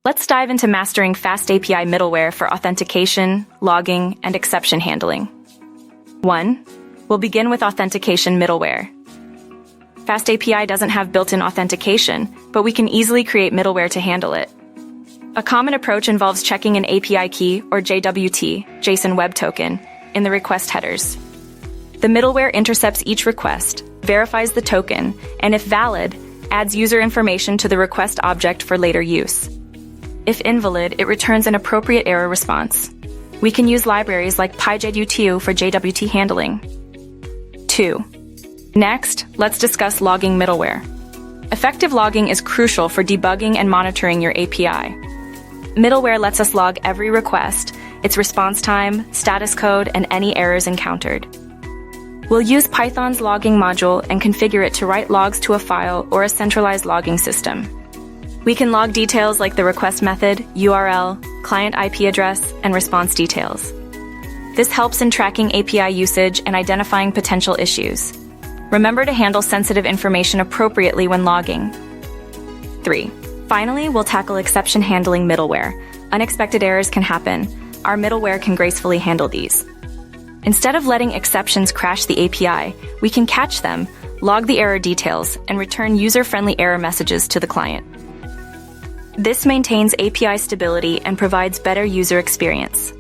Let's dive into mastering FastAPI Middleware for authentication, logging, and exception handling. 1. We'll begin with Authentication Middleware. FastAPI doesn't have built-in authentication, but we can easily create middleware to handle it. A common approach involves checking an API key, or JWT, JSON Web Token, in the request headers. The middleware intercepts each request, verifies the token, and if valid, adds user information to the request object for later use. If invalid, it returns an appropriate error response. We can use libraries like PyJWT for JWT handling. 2. Next, let's discuss logging middleware. Effective logging is crucial for debugging and monitoring your API. Middleware lets us log every request, its response time, status code, and any errors encountered. We'll use Python's logging module and configure it to write logs to a file or a centralized logging system. We can log details like the request method, URL, client IP address, and response details. This helps in tracking API usage and identifying potential issues. Remember to handle sensitive information appropriately when logging. 3. Finally, we'll tackle exception handling middleware. Unexpected errors can happen. Our middleware can gracefully handle these. Instead of letting exceptions crash the API, we can catch them, log the error details, and return user-friendly error messages to the client. This maintains API stability and provides better user experience.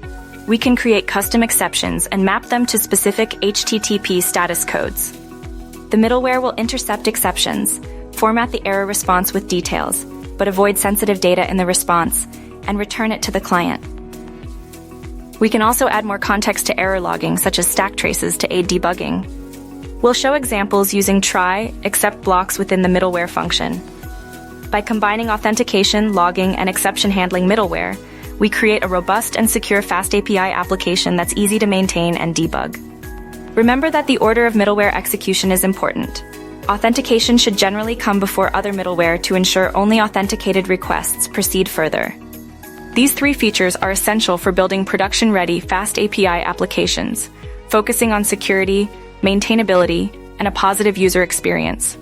We can create custom exceptions and map them to specific HTTP status codes. The middleware will intercept exceptions, format the error response with details, but avoid sensitive data in the response, and return it to the client. We can also add more context to error logging, such as stack traces, to aid debugging. We'll show examples using try, except blocks within the middleware function. By combining authentication, logging, and exception handling middleware, we create a robust and secure FastAPI application that's easy to maintain and debug. Remember that the order of middleware execution is important. Authentication should generally come before other middleware to ensure only authenticated requests proceed further. These 3 features are essential for building production-ready FastAPI applications, focusing on security, maintainability, and a positive user experience.